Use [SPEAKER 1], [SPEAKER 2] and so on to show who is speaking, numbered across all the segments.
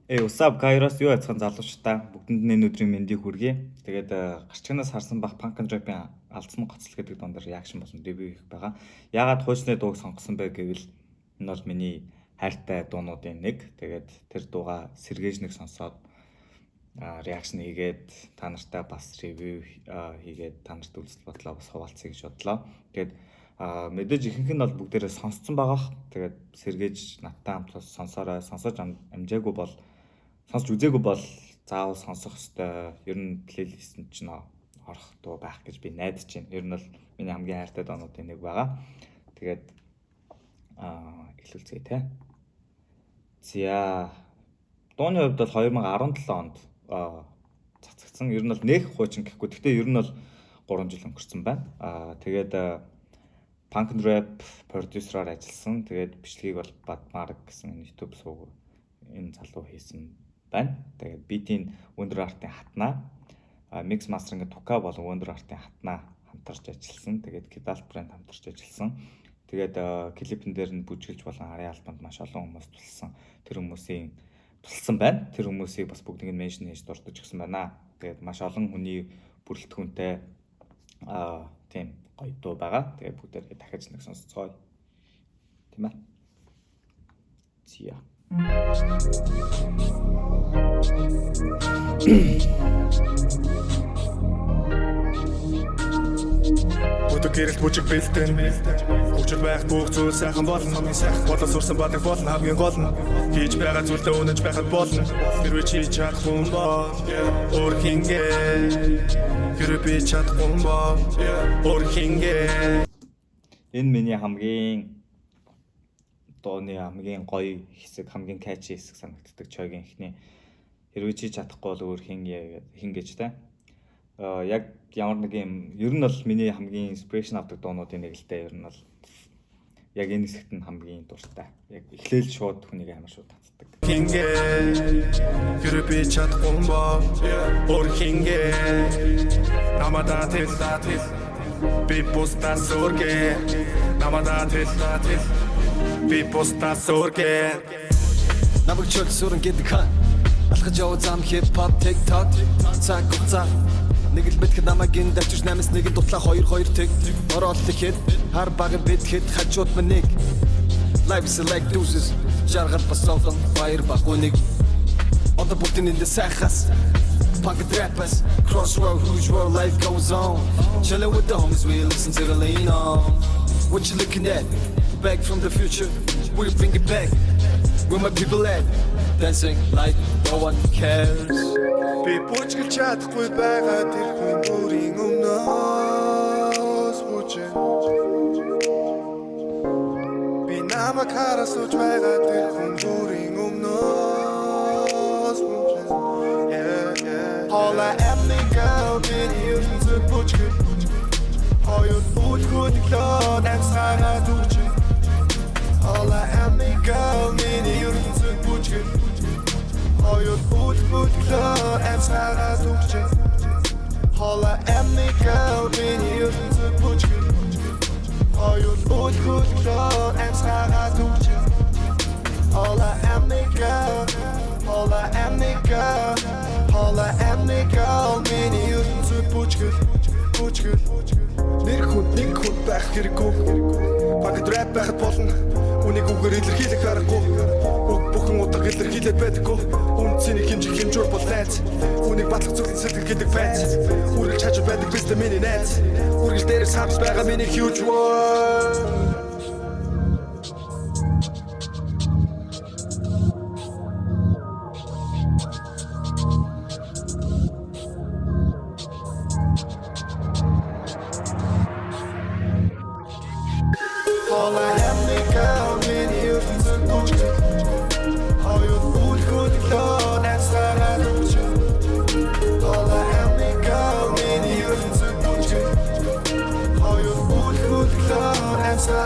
[SPEAKER 1] What's up, Kairos юу яцхан залуучдаа бүгдэнд нь энэ өдрийн мэндийг хүргэе. Тэгээд гарчигнаас харсан бах Punk and Rap-ийн алдсан гоцол гэдэг дундаар реакшн болсон дебют хийх байгаа. Яагаад хуучны дууг сонгосон бэ гэвэл энэ бол миний хайртай дуунуудын нэг. Тэгээд тэр дууга сэргээж нэг сонсоод реакшн хийгээд та нартай бас ревю хийгээд та нарт үзэл бодлоо бас хуваалцъя гэж бодлоо. Тэгээд мэдээж ихэнх нь бол бүгдээрээ сонсцсон байгаа. Тэгээд сэргээж надтай хамт сонсороо сонсож амжаагүй бол сонсч үзээгүй бол заавал сонсох ёстой. Ер нь плейлист чинь орох дуу байх гэж би найдаж байна. Ер нь бол миний хамгийн хайртай дуунуудын нэг байгаа. Тэгээд эхлүүлцгээе те. За дууны хувьд бол 2017 онд цацагдсан. Ер нь бол нэг хуучин гэхгүй. Гэхдээ ер нь бол 3 жил өнгөрцөн байна. Тэгээд Punk and Rap продюсераар ажилласан. Тэгээд бичлэгийг бол Badmark гэсэн YouTube сувг энэ залуу хийсэн байна. Тэгээд битийн Wonder Art-ын хатнаа, mix mastering-ийн Тука болон Wonder Art-ын хатнаа хамтарч ажилласан. Тэгээд Kidalt брэнд хамтарч ажилласан. Тэгээд клипэн дээр нь бүжгэлж болон арын альбомд маш олон хүмүүс тулсан. Тэр хүмүүсийн тулсан байна. Тэр хүмүүсийг бас бүгдийг нь меншн хийж дурдж өгсөн байна. Тэгээд маш олон хүний бүрэлдэхүүнтэй тийм гоё дуу байгаа. Тэгээд бүгдээрээ дахиж нэг сонсцгоё. Тийм ээ. Зя.
[SPEAKER 2] Өдөр гэрэлт бүжиг бэлтэн Хүчил байх бүх зүйл сайхан болно Бодлоо сурсан бадаг болно хамгийн гол нь Хийж байгаа зүйлдээ үнэнч байхад болно Хэрвээ чи чадахгүй бол Өөр хингээ Хэрвээ би чадахгүй бол Өөр хингээ
[SPEAKER 1] Энэ миний хамгийн дууны хамгийн гоё хэсэг, хамгийн catchy хэсэг санагддаг чойгийн ихний хэрвээ чи чадахгүй бол өөр хин гэж та. Яг ямар нэг юм ер нь бол миний хамгийн inspiration авдаг дуунуудын нэг л дээ. Ер нь бол яг энэ хэсэгт нь хамгийн дуртай. Яг эхлээл шууд хүнийг амар шууд татдаг. Хингээ
[SPEAKER 2] хэрвээ би чадахгүй бол өөр хингээ намада тэл би поста сургэ намада тэл би поста сургэ
[SPEAKER 3] намайг чөлт сүрэн гэдэг хан алхаж яваа зам хип-хоп TikTok цаг хугацаа нэг л битгэх намайг ин давчиж 8-1 дутлаа 2-2 тэг ороод ихэд хар баг битгэхэд хажууд мэн нэг life is like deuces жаргал бас олон баяр багуник одоо бүгдийн энэ сайхас Punk and Rappers, crossroad, huge world, life goes on. Chillin' with the homies, we listen to the lean on. What you looking at? Back from the future, we bring it back. Where my people at? Dancing like no one cares.
[SPEAKER 2] Би бүжгэлж чадахгүй байгаа тэр хүн бүрийн өмнөөс бүжээ. Би намайг харасууж байгаа тэр хүн бүрийн өмнөөс бүжээ. All I am nigga, bin using to бүжгэл. Хоёул бүлгүүд лоо дансараа дүүчээ. All I am nigga, bin using to бүжгэл. Хоёул бүлгүүд лоо дансараа дүүчээ. All I am nigga, bin using to бүжгэл. Хоёул бүлгүүд лоо дансараа дүүчээ. All I am nigga, all I am nigga. All I am nigga, миний ертөнцөд бүжгэл Нэг хүн байх хэрэггүй Punk and Rap байхад болно Үнийг үгээр илэрхийлэх аргагүй Бүхэн утга илэрхийлээд байдаггүй Үнцнийг хэмжүүр бол найз Үнийг батлах зүйлэн сэтгэл гэдэг фанс Үргэлж хажууд байдаг биз дээ миний найз Үргэлж дээрээс хамт байгаа миний huge world All I am nigga, миний ертөнцөд бүжгэл Хоёул бүлгүүд лөө дансараа дүүчээ All I am nigga, миний ертөнцөд бүжгэл Хоёул бүлгүүд лөө дансараа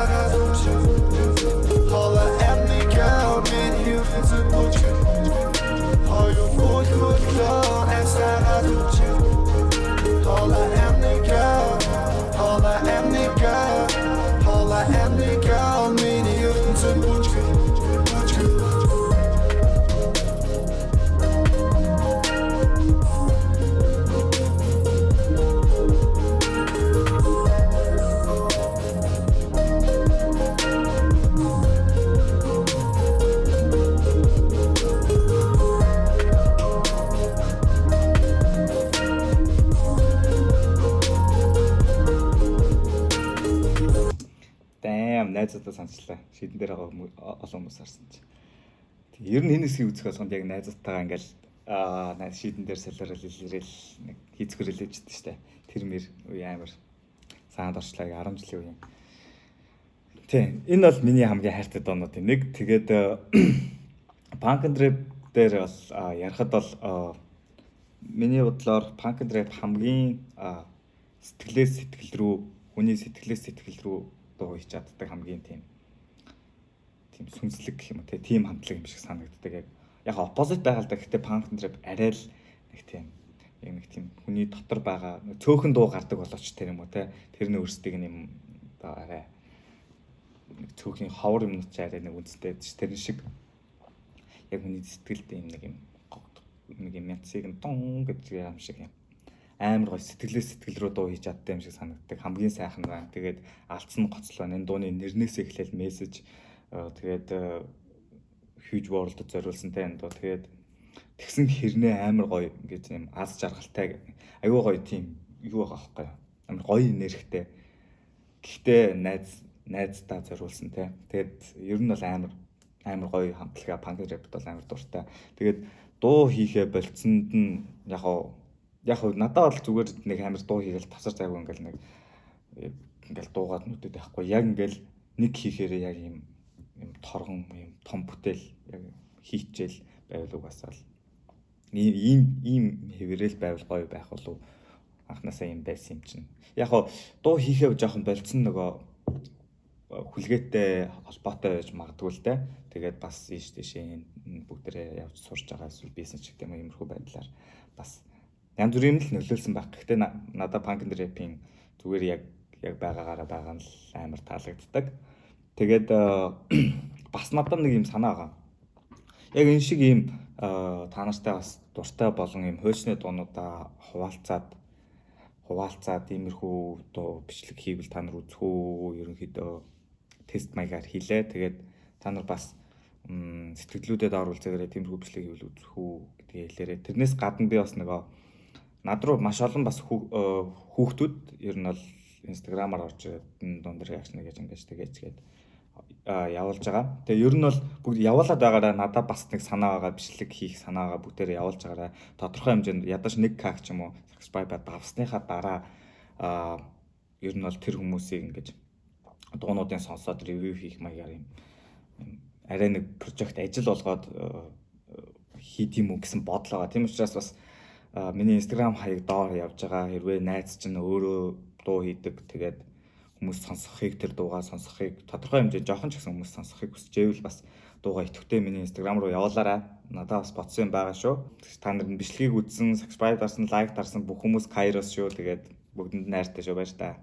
[SPEAKER 1] найзуудаа санслаа. Шийдэн дээр байгаа олон хүмүүс харсан чи. Тэг ер нь энэ хэсгийг үзэх болгонд яг найзуудтайгаа ингээл найз шийдэн дээр солиорол илэрэл нэг хийцгэрэл ээжтэй штэ. Тэр мэр үе амар саанд орчлаа 10 жилийн үе. Тийм энэ бол миний хамгийн хайртай доонуудын нэг. Тэгээд Punk and Rap дээр бол ярахад бол миний бодлоор Punk and Rap хамгийн сэтгэлээс сэтгэл рүү хүний сэтгэлээс сэтгэл рүү дуу хийж чаддаг хамгийн тийм сүнслэг гэх юм уу тийм хамтлаг юм шиг санагддаг. Яг оппозит байгаад гэхдээ Punk and Rap арай л нэг тийм хүний дотор байгаа цөөхөн дуу гардаг болооч тэр юм уу тэрний өөрсдийг юм арай нэг цөөхөн ховор юмнууд ч арай нэг үнэтэй тэрэн шиг яг хүний сэтгэлд нэг юм янцыг тун гэж юм шиг юм амар гоё сэтгэлээс сэтгэл рүү дуу хийж чаддаг юм шиг санагддаг. Хамгийн сайхан байна. Тэгээд алдсан гоцлоо энэ дууны нэрнээсээ эхлээл мессеж тэгээд huge world-д зориулсан энэ дуу. Тэгээд тэгсэн хэрнээ амар гоё ингэж юм аз жаргалтай аюу гоё тийм юу байгаа байхгүй юу? Амар гоё нэрхтэй. Гэхдээ найздаа зориулсан тэгээд ер нь бол амар гоё хамтлага Punk and Rap бол амар дуртай. Тэгээд дуу хийхээ болцсонд нь яг надад бол зүгээр нэг амар дуу хийгээл тасар зайгүй ингээл дуугаад нүдэд байхгүй. Яг ингээл нэг хийхээрээ яг юм торгон юм том бүтээл яг хийчихэл байвал угаасаа л ийм хэвээрэл байвал гоё байх болов анханасаа юм байсан юм чинь. Яг дуу хийхээ жоохон болцсон нөгөө хүлгээтэй холбоотой байж магадгүй л дээ. Тэгээд бас ийш тийшээ бүгдээрээ явж сурж байгаа эсвэл бизнес ч гэдэг юм иймэрхүү байдлаар бас янз бүрийн л нөлөөлсөн баг. Гэхдээ надад Punk and Rap-ийн зүгээр яг байгаагаараа байгаа нь амар таалагддаг. Тэгээд бас надад нэг юм санаа байгаа. Яг энэ шиг ийм та нартай бас дуртай болон ийм хуульчны дуунуудаа хуваалцаад иймэрхүү дуу бичлэг хийвэл та нар үзэх үү? Ерөнхийдөө тест маягаар хийлээ. Тэгээд та нар бас сэтгэлдлүүдэд оруулцаагаараа тиймэрхүү бичлэг хийвэл үзэх үү гэдгийг хэлээрээ. Тэрнээс гадна би бас нөгөө над руу маш олон бас хүүхдүүд ер нь бол инстаграмаар орж ирээд дуун дээр яаш нэг ингэж тэгээд явуулж байгаа. Тэгээ ер нь бол бүгд явуулаад байгаараа надад бас нэг санаа байгаа бичлэг хийх санаа байгаа бүгдээр явуулж байгаараа тодорхой хэмжээнд ядаж 1k ч юм уу subscribe давсныхаа дараа ер нь бол тэр хүмүүсийг ингэж дуунуудын сонсоод ревю хийх маягаар юм арай нэг прожект ажил болгоод хийх юм уу гэсэн бодол байгаа. Тийм учраас бас миний инстаграм хаяг доор явж байгаа. Хэрвээ найз чинь өөрөө дуу хийдэг тэгээд хүмүүс сонсохыг тэр дуугаа сонсохыг тодорхой хэмжээнд жоохон ч гэсэн хүмүүс сонсохыг хүсчээвэл бас дуугаа идэвхтэй миний инстаграм руу явуулаарай. Надад бас бодсон юм байгаа шүү. Та нар бичлэгийг үзсэн, subscribe дарсан, лайк дарсан бүх хүмүүс Kairos шүү. Тэгээд бүгдэнд найртай шүү байж та.